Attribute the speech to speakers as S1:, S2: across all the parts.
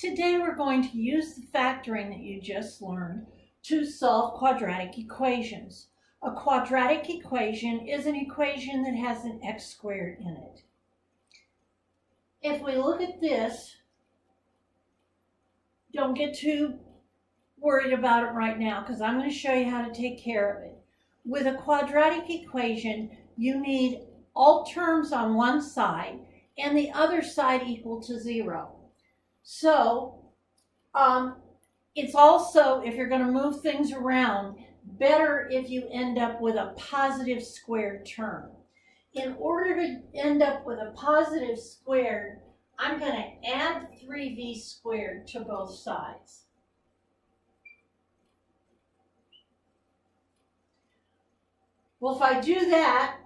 S1: Today we're going to use the factoring that you just learned to solve quadratic equations. A quadratic equation is an equation that has an x squared in it. If we look at this, don't get too worried about it right now because I'm going to show you how to take care of it. With a quadratic equation, you need all terms on one side and the other side equal to 0. So it's also, if you're going to move things around, better if you end up with a positive squared term. In order to end up with a positive squared, I'm going to add 3v squared to both sides. Well, if I do that,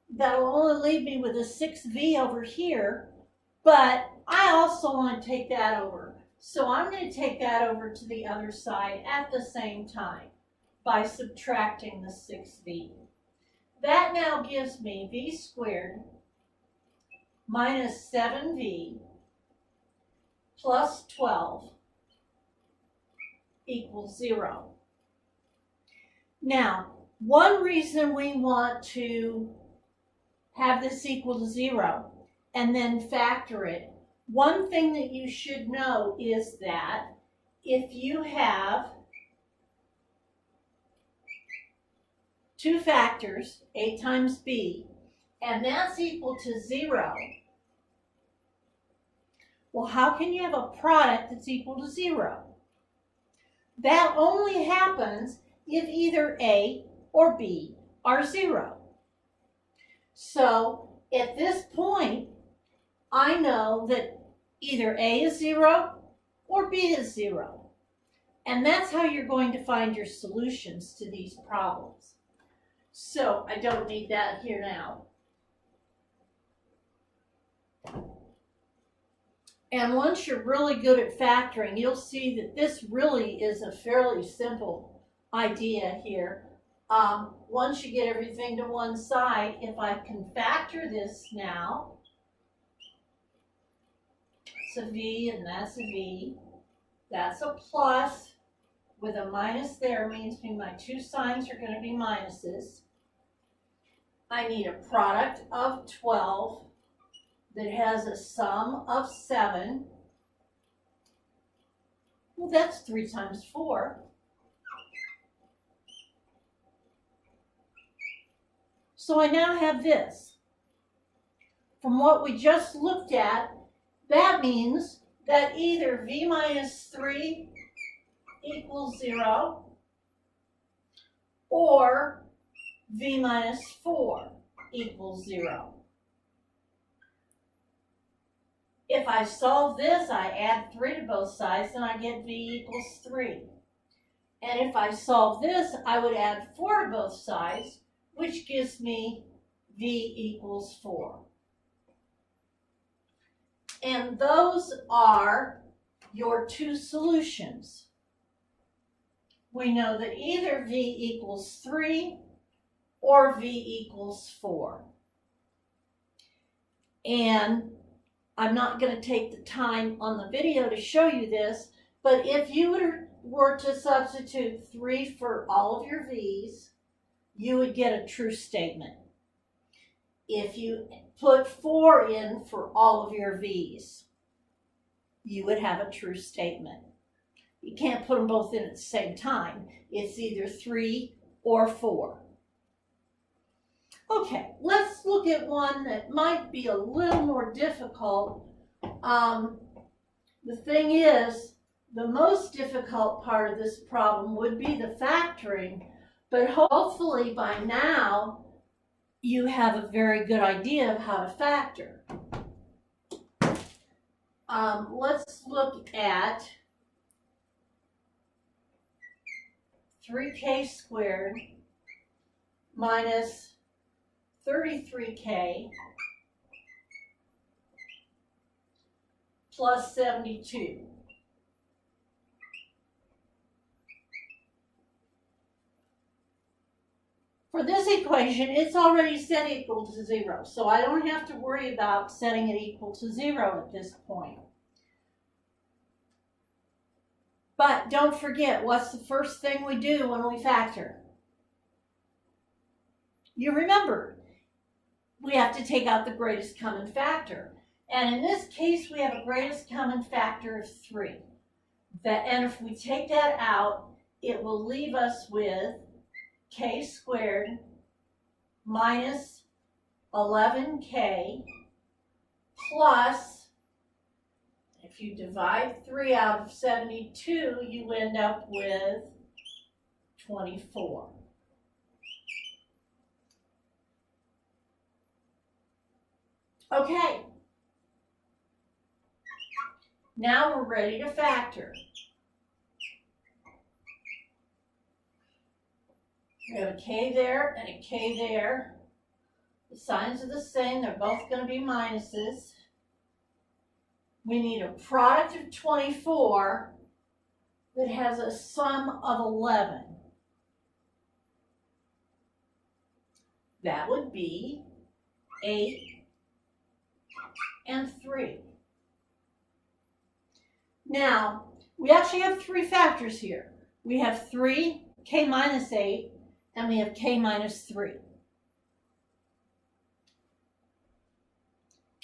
S1: that'll only leave me with a 6v over here, but I also want to take that over. So I'm going to take that over to the other side at the same time by subtracting the 6v. That now gives me v squared minus 7v plus 12 equals 0. Now, one reason we want to have this equal to 0 and then factor it, one thing that you should know is that if you have two factors, a times b, and that's equal to 0, well, how can you have a product that's equal to 0? That only happens if either a or b are 0. So at this point, I know that either a is 0 or b is 0. And that's how you're going to find your solutions to these problems. So I don't need that here now. And once you're really good at factoring, you'll see that this really is a fairly simple idea here. Once you get everything to one side, if I can factor this now, it's a v and that's a v. That's a plus with a minus there, means my two signs are going to be minuses. I need a product of 12 that has a sum of 7. Well, that's 3 times 4. So I now have this. From what we just looked at, that means that either v minus 3 equals 0 or v minus 4 equals 0. If I solve this, I add 3 to both sides, and I get v equals 3. And if I solve this, I would add 4 to both sides, which gives me v equals 4. And those are your two solutions. We know that either v equals 3 or v equals 4. And I'm not going to take the time on the video to show you this, but if you were to substitute 3 for all of your v's, you would get a true statement. If you put 4 in for all of your v's, you would have a true statement. You can't put them both in at the same time. It's either 3 or 4. Okay, let's look at one that might be a little more difficult. The thing is, the most difficult part of this problem would be the factoring, but hopefully by now you have a very good idea of how to factor. Let's look at 3k squared minus 33k plus 72. For this equation, it's already set equal to 0, so I don't have to worry about setting it equal to 0 at this point. But don't forget, what's the first thing we do when we factor? You remember, we have to take out the greatest common factor. And in this case, we have a greatest common factor of 3. And if we take that out, it will leave us with k squared minus 11k plus, if you divide 3 out of 72, you end up with 24. Okay. Now we're ready to factor. We have a k there and a k there. The signs are the same. They're both going to be minuses. We need a product of 24 that has a sum of 11. That would be 8 and 3. Now, we actually have 3 factors here. We have 3, k minus 8, and we have k minus 3.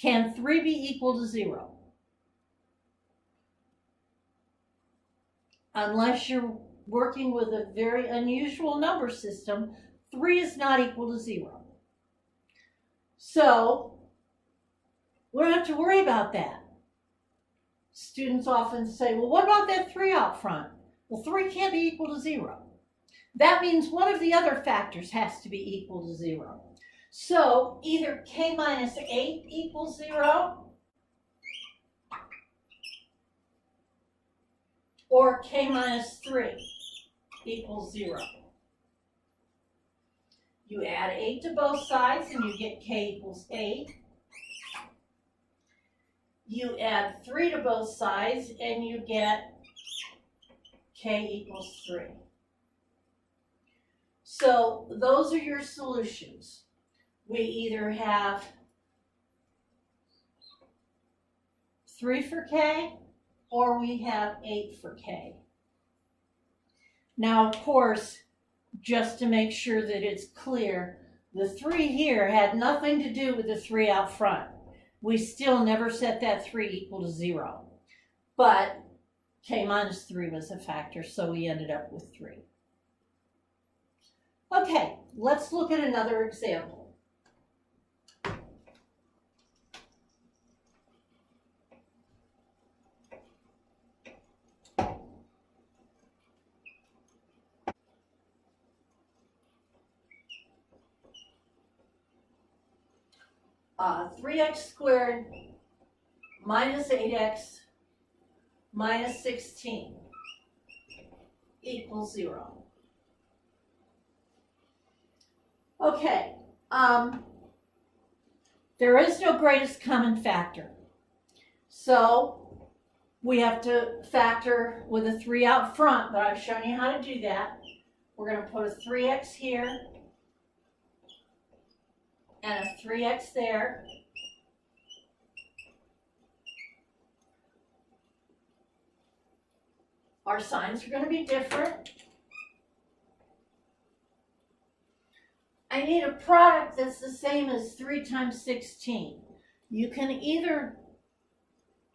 S1: Can 3 be equal to 0? Unless you're working with a very unusual number system, 3 is not equal to 0. So, we don't have to worry about that. Students often say, well, what about that 3 out front? Well, 3 can't be equal to 0. That means one of the other factors has to be equal to 0. So either k minus 8 equals 0, or k minus 3 equals 0. You add 8 to both sides and you get k equals 8. You add 3 to both sides and you get k equals 3. So those are your solutions. We either have 3 for k or we have 8 for k. Now, of course, just to make sure that it's clear, the 3 here had nothing to do with the 3 out front. We still never set that 3 equal to 0. But k minus 3 was a factor, so we ended up with 3. Okay, let's look at another example. Uh, 3x squared minus 8x minus 16 equals 0. Okay, there is no greatest common factor. So we have to factor with a 3 out front, but I've shown you how to do that. We're going to put a 3x here and a 3x there. Our signs are going to be different. I need a product that's the same as 3 times 16. You can either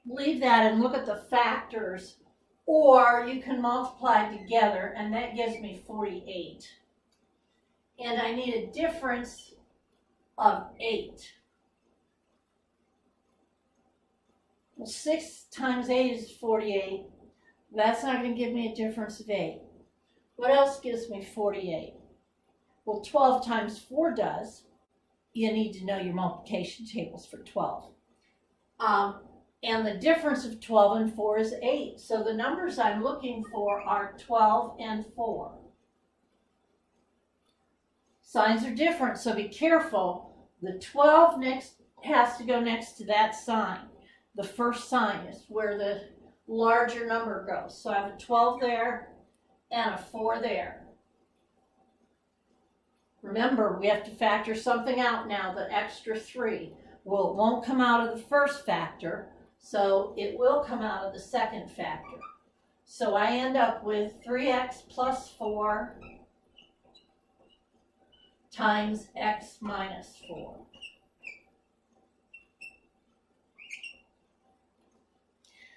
S1: leave that and look at the factors, or you can multiply together, and that gives me 48. And I need a difference of 8. Well, 6 times 8 is 48. That's not going to give me a difference of 8. What else gives me 48? Well, 12 times 4 does. You need to know your multiplication tables for 12. And the difference of 12 and 4 is 8. So the numbers I'm looking for are 12 and 4. Signs are different, so be careful. The 12 next has to go next to that sign. The first sign is where the larger number goes. So I have a 12 there and a 4 there. Remember, we have to factor something out now, the extra 3. Well, it won't come out of the first factor, so it will come out of the second factor. So I end up with 3x plus 4 times x minus 4.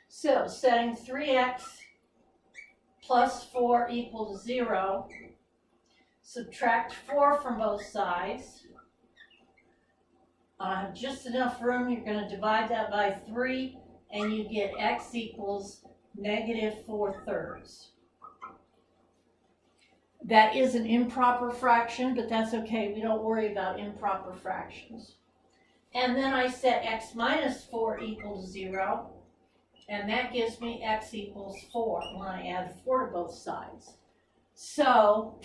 S1: So setting 3x plus 4 equals 0, subtract 4 from both sides. Just enough room, you're going to divide that by 3, and you get x equals negative 4/3. That is an improper fraction, but that's okay. We don't worry about improper fractions. And then I set x minus 4 equals 0, and that gives me x equals 4 when I add 4 to both sides. So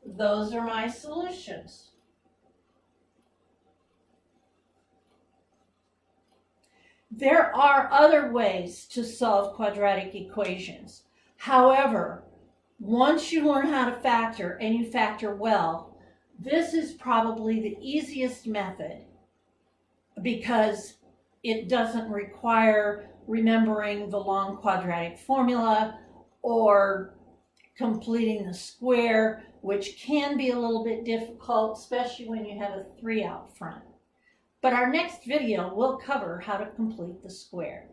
S1: those are my solutions. There are other ways to solve quadratic equations. However, once you learn how to factor and you factor well, this is probably the easiest method because it doesn't require remembering the long quadratic formula or completing the square, which can be a little bit difficult, especially when you have a 3 out front. But our next video will cover how to complete the square.